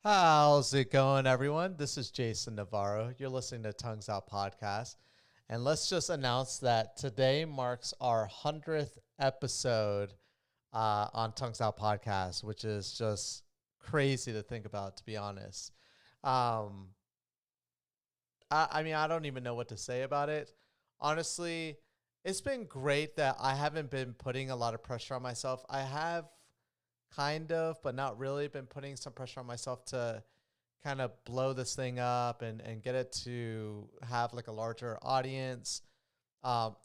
How's it going, everyone? This is Jason Navarro. You're listening to Tongues Out Podcast. And let's just announce that today marks our 100th episode on Tongues Out Podcast, which is just crazy to think about, to be honest. Um, I mean, I don't even know what to say about it. Honestly, it's been great that I haven't been putting a lot of pressure on myself. I have kind of, but not really, been putting some pressure on myself to kind of blow this thing up and get it to have like a larger audience.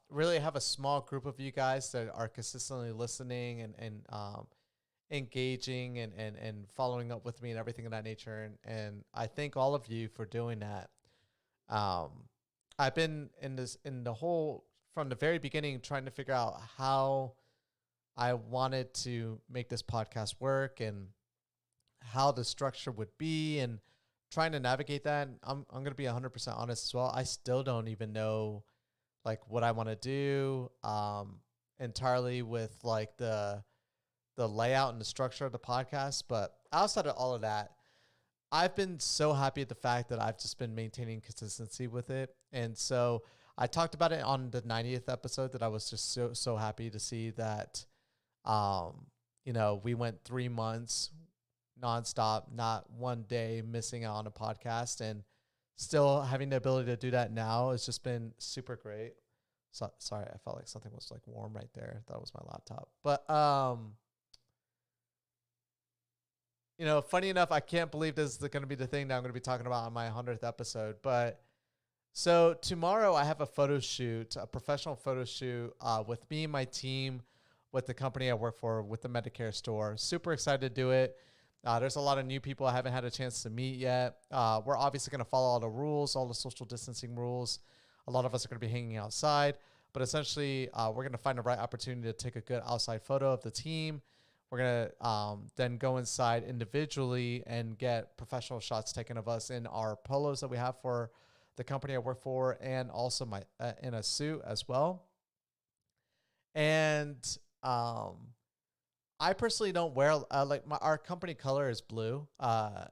Really have a small group of you guys that are consistently listening and engaging and following up with me and everything of that nature. And I thank all of you for doing that. Um, I've been in the whole from the very beginning trying to figure out how I wanted to make this podcast work and how the structure would be and trying to navigate that. I'm going to be 100% honest as well. I still don't even know like what I want to do entirely with like the layout and the structure of the podcast, but outside of all of that, I've been so happy at the fact that I've just been maintaining consistency with it. And so I talked about it on the 90th episode that I was just so happy to see that um, we went 3 months nonstop, not one day missing out on a podcast, and still having the ability to do that now has just been super great. So sorry, I felt like something was like warm right there. That was my laptop. But funny enough, I can't believe this is going to be the thing that I'm going to be talking about on my 100th episode. But so tomorrow I have a photo shoot, a professional photo shoot with me and my team, with the company I work for, with the Medicare store. Super excited to do it. There's a lot of new people I haven't had a chance to meet yet. We're obviously going to follow all the rules, all the social distancing rules. A lot of us are going to be hanging outside, but essentially we're going to find the right opportunity to take a good outside photo of the team. We're going to then go inside individually and get professional shots taken of us in our polos that we have for the company I work for, and also my in a suit as well. And I personally don't wear like our company color is blue. Everything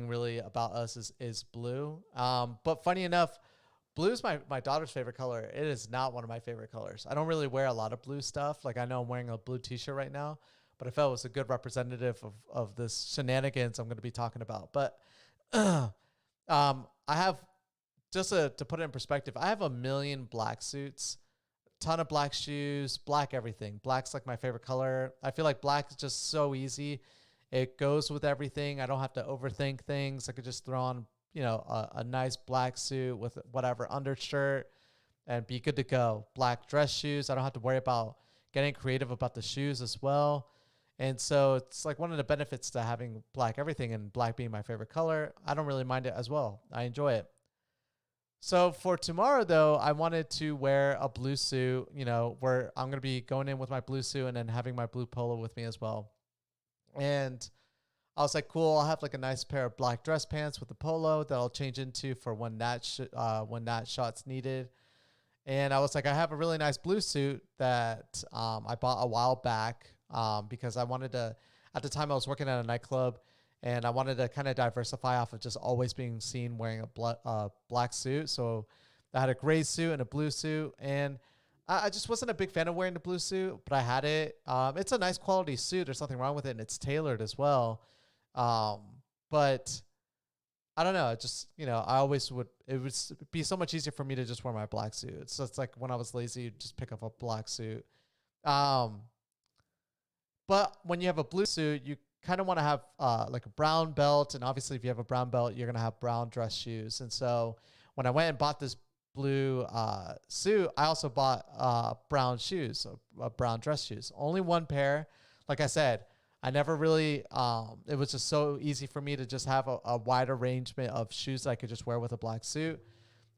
really about us is blue. But funny enough, blue is my daughter's favorite color. It is not one of my favorite colors. I don't really wear a lot of blue stuff. Like I know I'm wearing a blue T-shirt right now, but I felt it was a good representative of this shenanigans I'm going to be talking about. But I have to put it in perspective. I have a million black suits, ton of black shoes, black everything. Black's like my favorite color. I feel like black is just so easy. It goes with everything. I don't have to overthink things. I could just throw on, a nice black suit with whatever undershirt and be good to go. Black dress shoes. I don't have to worry about getting creative about the shoes as well. And so it's like one of the benefits to having black everything and black being my favorite color. I don't really mind it as well. I enjoy it. So for tomorrow, though, I wanted to wear a blue suit, where I'm going to be going in with my blue suit and then having my blue polo with me as well. And I was like, cool, I'll have like a nice pair of black dress pants with the polo that I'll change into for when that shot's needed. And I was like, I have a really nice blue suit that I bought a while back because I wanted to, at the time I was working at a nightclub, and I wanted to kind of diversify off of just always being seen wearing a black suit. So I had a gray suit and a blue suit, and I just wasn't a big fan of wearing the blue suit, but I had it. It's a nice quality suit. There's nothing wrong with it, and it's tailored as well. But I don't know. It just, I always would, it would be so much easier for me to just wear my black suit. So it's like when I was lazy, just pick up a black suit. Um, but when you have a blue suit, you kind of want to have like a brown belt. And obviously, if you have a brown belt, you're going to have brown dress shoes. And so when I went and bought this blue suit, I also bought brown shoes, brown dress shoes. Only one pair. Like I said, I never really, it was just so easy for me to just have a wide arrangement of shoes that I could just wear with a black suit.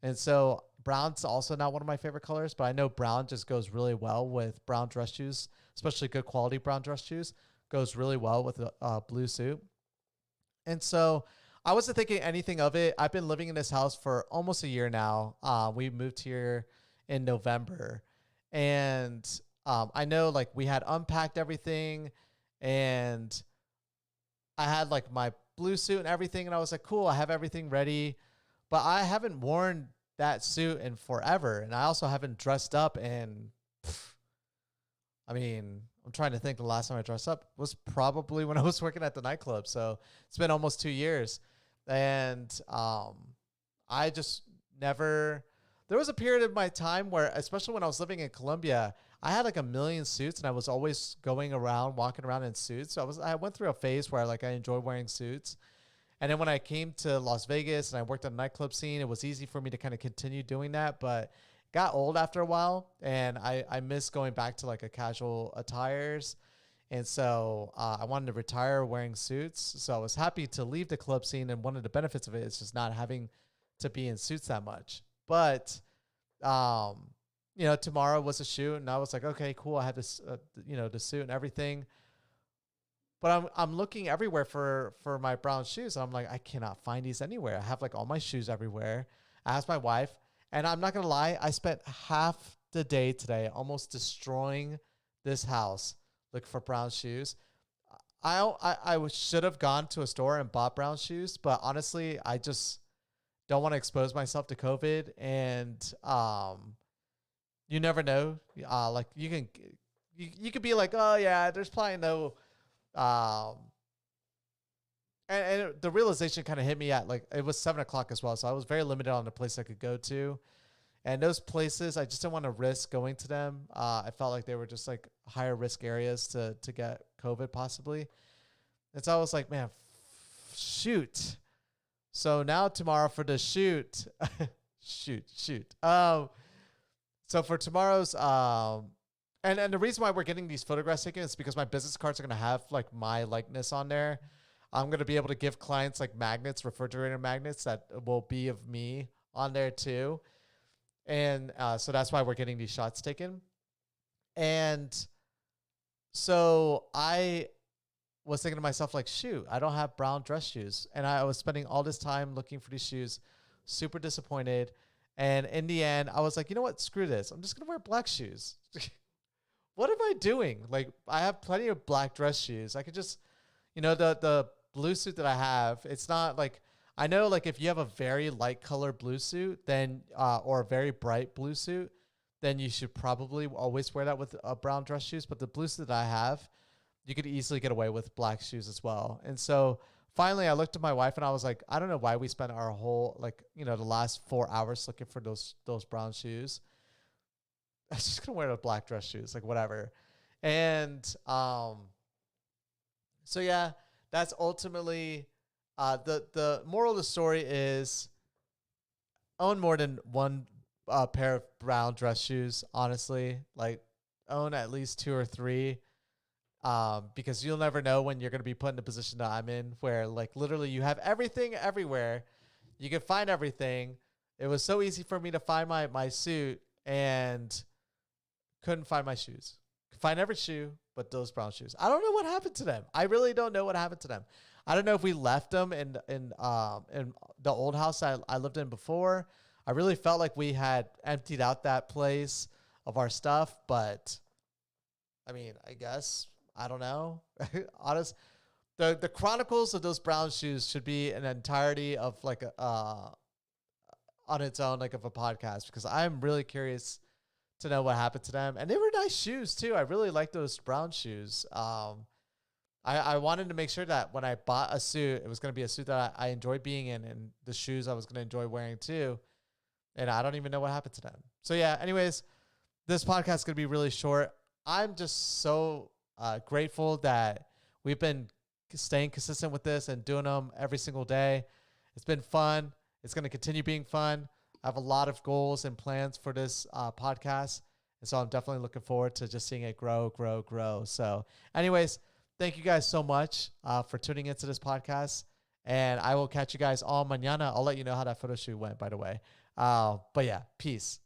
And so brown's also not one of my favorite colors, but I know brown just goes really well with brown dress shoes, especially good quality brown dress shoes. Goes really well with a blue suit. And so I wasn't thinking anything of it. I've been living in this house for almost a year now. We moved here in November. And I know like we had unpacked everything and I had like my blue suit and everything, and I was like, cool, I have everything ready, but I haven't worn that suit in forever, and I also haven't dressed up in. I mean, I'm trying to think. The last time I dressed up was probably when I was working at the nightclub, so it's been almost 2 years, and I just never. There was a period of my time where, especially when I was living in Colombia, I had like a million suits, and I was always going around, walking around in suits. So I went through a phase where like I enjoyed wearing suits, and then when I came to Las Vegas and I worked on the nightclub scene, it was easy for me to kind of continue doing that, but it got old after a while, and I miss going back to like a casual attires. And so I wanted to retire wearing suits. So I was happy to leave the club scene, and one of the benefits of it is just not having to be in suits that much. But um, tomorrow was a shoot, and I was like, okay, cool. I had this, the suit and everything. But I'm looking everywhere for my brown shoes. And I'm like, I cannot find these anywhere. I have like all my shoes everywhere. I asked my wife, and I'm not gonna lie, I spent half the day today almost destroying this house looking for brown shoes. I should have gone to a store and bought brown shoes, but honestly, I just don't want to expose myself to COVID, and you never know. Like you could be like, oh yeah, there's probably no um, and the realization kind of hit me at like it was 7 o'clock as well, so I was very limited on the place I could go to, and those places I just didn't want to risk going to them. I felt like they were just like higher risk areas to get COVID possibly, and so I was like, man, shoot. So now tomorrow for the shoot, shoot. So for tomorrow's and the reason why we're getting these photographs taken is because my business cards are gonna have like my likeness on there. I'm gonna be able to give clients like magnets, refrigerator magnets that will be of me on there too, and so that's why we're getting these shots taken. And so I was thinking to myself like, shoot, I don't have brown dress shoes, and I was spending all this time looking for these shoes, super disappointed. And in the end, I was like, you know what? Screw this. I'm just gonna wear black shoes. What am I doing? Like, I have plenty of black dress shoes. I could just, the blue suit that I have. It's not like I know like if you have a very light color blue suit, then or a very bright blue suit, then you should probably always wear that with brown dress shoes. But the blue suit that I have, you could easily get away with black shoes as well. And so finally I looked at my wife and I was like, I don't know why we spent our whole the last 4 hours looking for those brown shoes. I'm just gonna wear the black dress shoes, like whatever. And so yeah, that's ultimately the moral of the story is own more than one pair of brown dress shoes, honestly. Like own at least two or three. Because you'll never know when you're going to be put in the position that I'm in, where like literally you have everything everywhere. You can find everything. It was so easy for me to find my suit and couldn't find my shoes. Could find every shoe, but those brown shoes. I don't know what happened to them. I really don't know what happened to them. I don't know if we left them in the old house I lived in before. I really felt like we had emptied out that place of our stuff, but I mean, I guess I don't know. Honest, the chronicles of those brown shoes should be an entirety of like on its own, like of a podcast, because I'm really curious to know what happened to them. And they were nice shoes too. I really like those brown shoes. I wanted to make sure that when I bought a suit, it was going to be a suit that I enjoyed being in, and the shoes I was going to enjoy wearing too. And I don't even know what happened to them. So yeah, anyways, this podcast is going to be really short. I'm just so grateful that we've been staying consistent with this and doing them every single day. It's been fun. It's going to continue being fun. I have a lot of goals and plans for this podcast. And so I'm definitely looking forward to just seeing it grow. So anyways, thank you guys so much for tuning into this podcast. And I will catch you guys all mañana. I'll let you know how that photo shoot went, by the way. But yeah, peace.